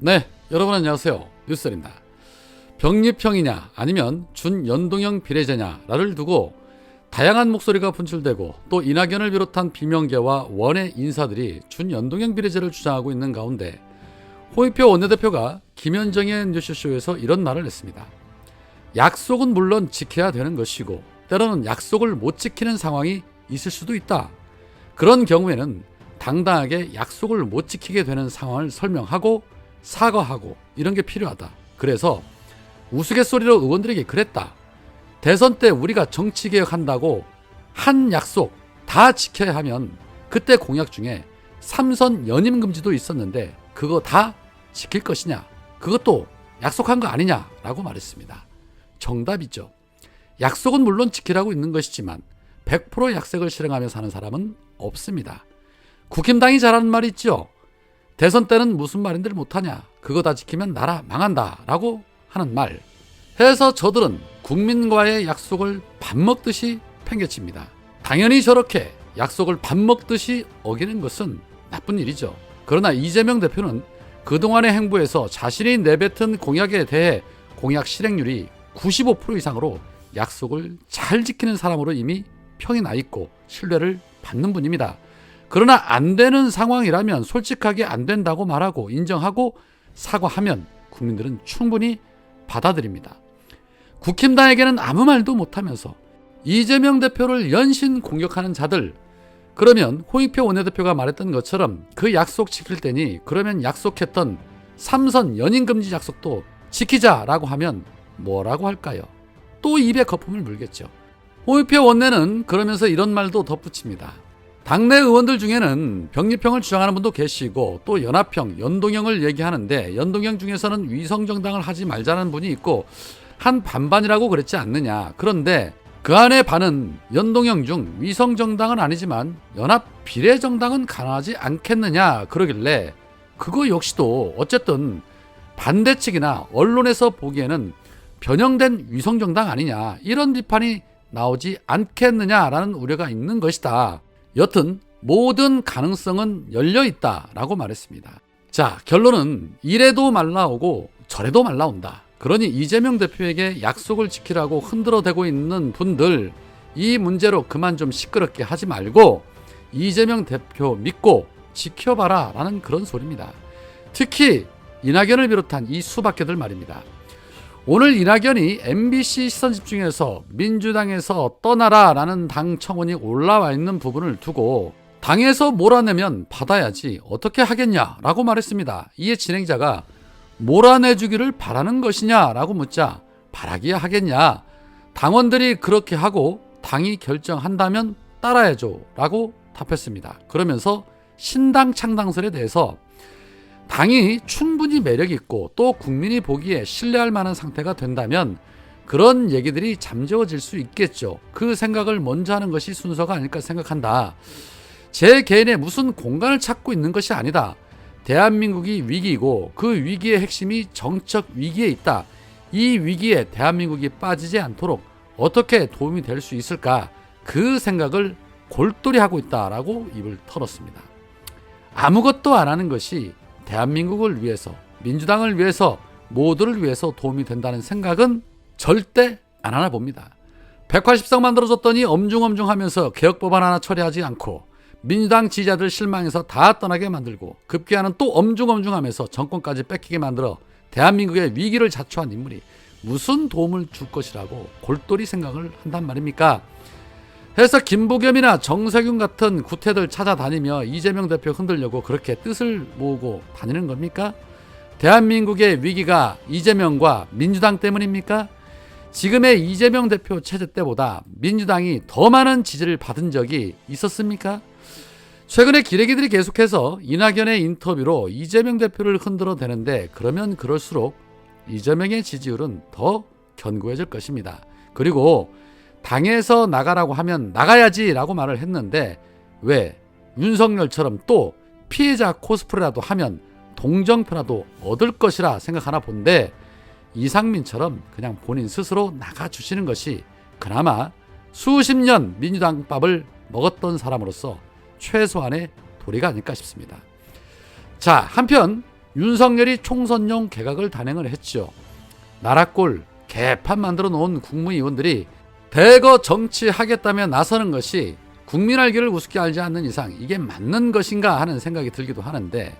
네, 여러분 안녕하세요. 뉴스입니다. 병립형이냐 아니면 준연동형 비례제냐를 두고 다양한 목소리가 분출되고 또 이낙연을 비롯한 비명계와 원외 인사들이 준연동형 비례제를 주장하고 있는 가운데 홍익표 원내대표가 김현정의 뉴스쇼에서 이런 말을 했습니다. 약속은 물론 지켜야 되는 것이고 때로는 약속을 못 지키는 상황이 있을 수도 있다. 그런 경우에는 당당하게 약속을 못 지키게 되는 상황을 설명하고 사과하고 이런 게 필요하다. 그래서 우스갯소리로 의원들에게 그랬다. 대선 때 우리가 정치개혁한다고 한 약속 다 지켜야 하면 그때 공약 중에 3선 연임금지도 있었는데 그거 다 지킬 것이냐? 그것도 약속한 거 아니냐? 라고 말했습니다. 정답이죠. 약속은 물론 지키라고 있는 것이지만 100% 약속을 실행하며 사는 사람은 없습니다. 국힘당이 잘하는 말이 있죠. 대선 때는 무슨 말인들 못하냐, 그거 다 지키면 나라 망한다 라고 하는 말 해서 저들은 국민과의 약속을 밥 먹듯이 팽개칩니다. 당연히 저렇게 약속을 밥 먹듯이 어기는 것은 나쁜 일이죠. 그러나 이재명 대표는 그동안의 행보에서 자신이 내뱉은 공약에 대해 공약 실행률이 95% 이상으로 약속을 잘 지키는 사람으로 이미 평이 나 있고 신뢰를 받는 분입니다. 그러나 안 되는 상황이라면 솔직하게 안 된다고 말하고 인정하고 사과하면 국민들은 충분히 받아들입니다. 국힘당에게는 아무 말도 못하면서 이재명 대표를 연신 공격하는 자들, 그러면 홍익표 원내대표가 말했던 것처럼 그 약속 지킬 때니 그러면 약속했던 3선 연임금지 약속도 지키자라고 하면 뭐라고 할까요? 또 입에 거품을 물겠죠. 홍익표 원내는 그러면서 이런 말도 덧붙입니다. 당내 의원들 중에는 병립형을 주장하는 분도 계시고 또 연합형, 연동형을 얘기하는데 연동형 중에서는 위성정당을 하지 말자는 분이 있고 한 반반이라고 그랬지 않느냐. 그런데 그 안에 반은 연동형 중 위성정당은 아니지만 연합비례정당은 가능하지 않겠느냐 그러길래 그거 역시도 어쨌든 반대측이나 언론에서 보기에는 변형된 위성정당 아니냐 이런 비판이 나오지 않겠느냐라는 우려가 있는 것이다. 여튼 모든 가능성은 열려있다라고 말했습니다. 자, 결론은 이래도 말 나오고 저래도 말 나온다. 그러니 이재명 대표에게 약속을 지키라고 흔들어대고 있는 분들 이 문제로 그만 좀 시끄럽게 하지 말고 이재명 대표 믿고 지켜봐라 라는 그런 소리입니다. 특히 이낙연을 비롯한 이 수박개들 말입니다. 오늘 이낙연이 MBC 시선집중에서 민주당에서 떠나라 라는 당 청원이 올라와 있는 부분을 두고 당에서 몰아내면 받아야지 어떻게 하겠냐 라고 말했습니다. 이에 진행자가 몰아내주기를 바라는 것이냐 라고 묻자 바라기야 하겠냐, 당원들이 그렇게 하고 당이 결정한다면 따라야죠 라고 답했습니다. 그러면서 신당 창당설에 대해서 당이 충분히 매력있고 또 국민이 보기에 신뢰할 만한 상태가 된다면 그런 얘기들이 잠재워질 수 있겠죠. 그 생각을 먼저 하는 것이 순서가 아닐까 생각한다. 제 개인의 무슨 공간을 찾고 있는 것이 아니다. 대한민국이 위기이고 그 위기의 핵심이 정책 위기에 있다. 이 위기에 대한민국이 빠지지 않도록 어떻게 도움이 될 수 있을까, 그 생각을 골똘히 하고 있다라고 입을 털었습니다. 아무것도 안 하는 것이 대한민국을 위해서, 민주당을 위해서, 모두를 위해서 도움이 된다는 생각은 절대 안 하나 봅니다. 180석 만들어줬더니 엄중엄중하면서 개혁법안 하나 처리하지 않고 민주당 지지자들 실망해서 다 떠나게 만들고 급기야는 또 엄중엄중하면서 정권까지 뺏기게 만들어 대한민국의 위기를 자초한 인물이 무슨 도움을 줄 것이라고 골똘히 생각을 한단 말입니까? 해서 김부겸이나 정세균 같은 구태들 찾아다니며 이재명 대표 흔들려고 그렇게 뜻을 모으고 다니는 겁니까? 대한민국의 위기가 이재명과 민주당 때문입니까? 지금의 이재명 대표 체제 때보다 민주당이 더 많은 지지를 받은 적이 있었습니까? 최근에 기레기들이 계속해서 이낙연의 인터뷰로 이재명 대표를 흔들어 대는데 그러면 그럴수록 이재명의 지지율은 더 견고해질 것입니다. 그리고 당에서 나가라고 하면 나가야지 라고 말을 했는데 왜 윤석열처럼 또 피해자 코스프레라도 하면 동정표라도 얻을 것이라 생각하나 본데 이상민처럼 그냥 본인 스스로 나가주시는 것이 그나마 수십 년 민주당 밥을 먹었던 사람으로서 최소한의 도리가 아닐까 싶습니다. 자, 한편 윤석열이 총선용 개각을 단행을 했죠. 나라꼴 개판 만들어 놓은 국무위원들이 대거 정치하겠다며 나서는 것이 국민 알기를 우습게 알지 않는 이상 이게 맞는 것인가 하는 생각이 들기도 하는데,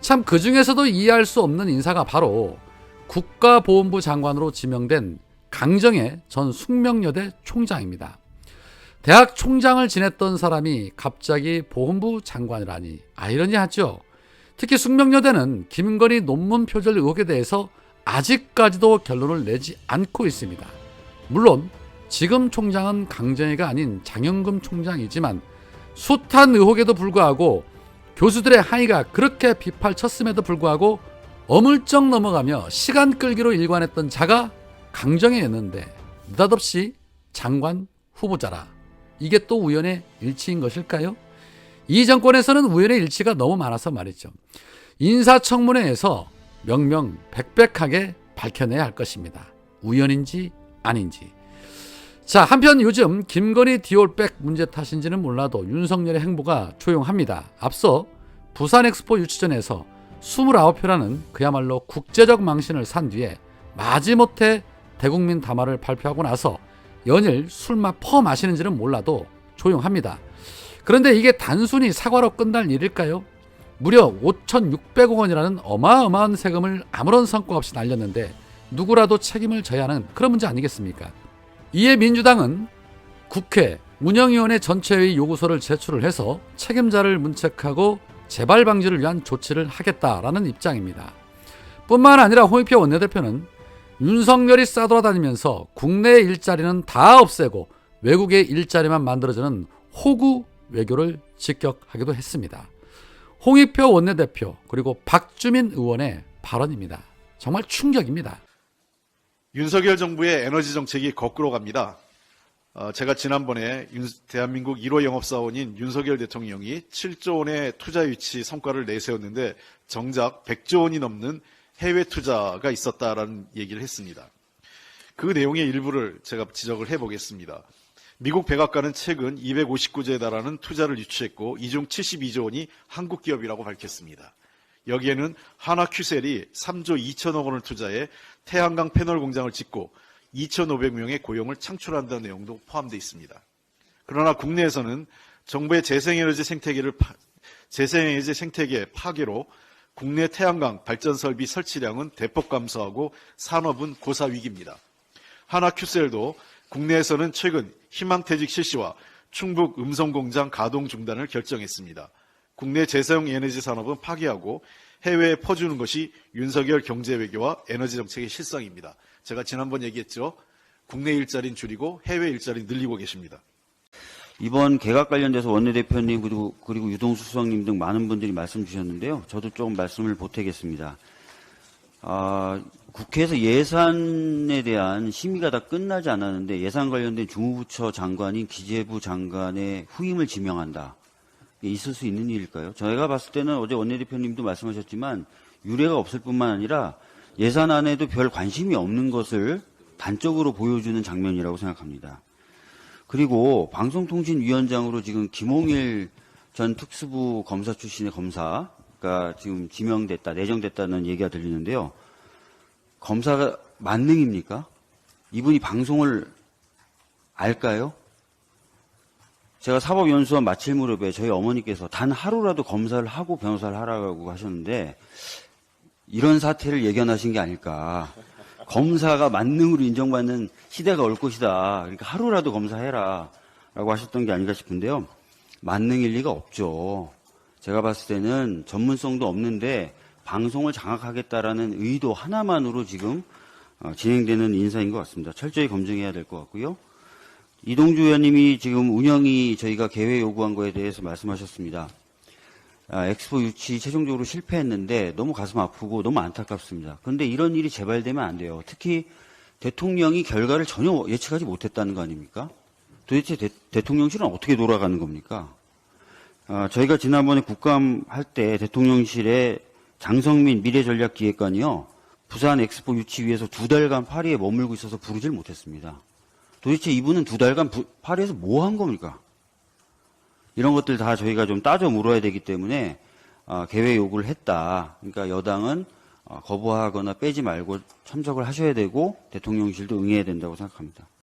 참 그 중에서도 이해할 수 없는 인사가 바로 국가보훈부 장관으로 지명된 강정의 전 숙명여대 총장입니다. 대학 총장을 지냈던 사람이 갑자기 보훈부 장관이라니 아이러니하죠. 특히 숙명여대는 김건희 논문 표절 의혹에 대해서 아직까지도 결론을 내지 않고 있습니다. 물론 지금 총장은 강정희가 아닌 장영금 총장이지만 숱한 의혹에도 불구하고 교수들의 항의가 그렇게 빗발쳤음에도 불구하고 어물쩍 넘어가며 시간 끌기로 일관했던 자가 강정희였는데 느닷없이 장관 후보자라. 이게 또 우연의 일치인 것일까요? 이 정권에서는 우연의 일치가 너무 많아서 말이죠. 인사청문회에서 명명백백하게 밝혀내야 할 것입니다. 우연인지 아닌지. 자, 한편 요즘 김건희 디올백 문제 탓인지는 몰라도 윤석열의 행보가 조용합니다. 앞서 부산 엑스포 유치전에서 29표라는 그야말로 국제적 망신을 산 뒤에 마지못해 대국민 담화를 발표하고 나서 연일 술만 퍼 마시는지는 몰라도 조용합니다. 그런데 이게 단순히 사과로 끝날 일일까요? 무려 5,600억 원이라는 어마어마한 세금을 아무런 성과 없이 날렸는데 누구라도 책임을 져야 하는 그런 문제 아니겠습니까? 이에 민주당은 국회 운영위원회 전체회의 요구서를 제출을 해서 책임자를 문책하고 재발 방지를 위한 조치를 하겠다라는 입장입니다. 뿐만 아니라 홍익표 원내대표는 윤석열이 싸돌아다니면서 국내의 일자리는 다 없애고 외국의 일자리만 만들어주는 호구 외교를 직격하기도 했습니다. 홍익표 원내대표 그리고 박주민 의원의 발언입니다. 정말 충격입니다. 윤석열 정부의 에너지 정책이 거꾸로 갑니다. 제가 지난번에 대한민국 1호 영업사원인 윤석열 대통령이 7조 원의 투자 유치 성과를 내세웠는데 정작 100조 원이 넘는 해외 투자가 있었다라는 얘기를 했습니다. 그 내용의 일부를 제가 지적을 해보겠습니다. 미국 백악관은 최근 259조에 달하는 투자를 유치했고 이 중 72조 원이 한국 기업이라고 밝혔습니다. 여기에는 한화큐셀이 3조 2천억 원을 투자해 태양광 패널 공장을 짓고 2,500명의 고용을 창출한다는 내용도 포함되어 있습니다. 그러나 국내에서는 정부의 재생에너지 생태계 파괴로 국내 태양광 발전 설비 설치량은 대폭 감소하고 산업은 고사 위기입니다. 한화큐셀도 국내에서는 최근 희망퇴직 실시와 충북 음성공장 가동 중단을 결정했습니다. 국내 재사용 에너지 산업은 파괴하고 해외에 퍼주는 것이 윤석열 경제외교와 에너지 정책의 실상입니다. 제가 지난번 얘기했죠. 국내 일자리는 줄이고 해외 일자리는 늘리고 계십니다. 이번 개각 관련돼서 원내대표님 그리고 유동수 수석님 등 많은 분들이 말씀 주셨는데요. 저도 조금 말씀을 보태겠습니다. 국회에서 예산에 대한 심의가 다 끝나지 않았는데 예산 관련된 주무부처 장관인 기재부 장관의 후임을 지명한다. 있을 수 있는 일일까요? 저희가 봤을 때는 어제 원내대표님도 말씀하셨지만 유례가 없을 뿐만 아니라 예산안에도 별 관심이 없는 것을 단적으로 보여주는 장면이라고 생각합니다. 그리고 방송통신위원장으로 지금 김홍일 전 특수부 검사 출신의 검사가 지금 지명됐다, 내정됐다는 얘기가 들리는데요. 검사가 만능입니까? 이분이 방송을 알까요? 제가 사법연수원 마칠 무렵에 저희 어머니께서 단 하루라도 검사를 하고 변호사를 하라고 하셨는데 이런 사태를 예견하신 게 아닐까. 검사가 만능으로 인정받는 시대가 올 것이다. 그러니까 하루라도 검사해라 라고 하셨던 게 아닌가 싶은데요. 만능일 리가 없죠. 제가 봤을 때는 전문성도 없는데 방송을 장악하겠다라는 의도 하나만으로 지금 진행되는 인사인 것 같습니다. 철저히 검증해야 될 것 같고요. 이동주 의원님이 지금 운영이 저희가 개회 요구한 거에 대해서 말씀하셨습니다. 엑스포 유치 최종적으로 실패했는데 너무 가슴 아프고 너무 안타깝습니다. 그런데 이런 일이 재발되면 안 돼요. 특히 대통령이 결과를 전혀 예측하지 못했다는 거 아닙니까? 도대체 대통령실은 어떻게 돌아가는 겁니까? 저희가 지난번에 국감 할 때 대통령실에 장성민 미래전략기획관이요. 부산 엑스포 유치 위해서 2달간 파리에 머물고 있어서 부르질 못했습니다. 도대체 이분은 2달간 파리에서 뭐 한 겁니까? 이런 것들 다 저희가 좀 따져 물어야 되기 때문에 개회 요구를 했다. 그러니까 여당은 거부하거나 빼지 말고 참석을 하셔야 되고 대통령실도 응해야 된다고 생각합니다.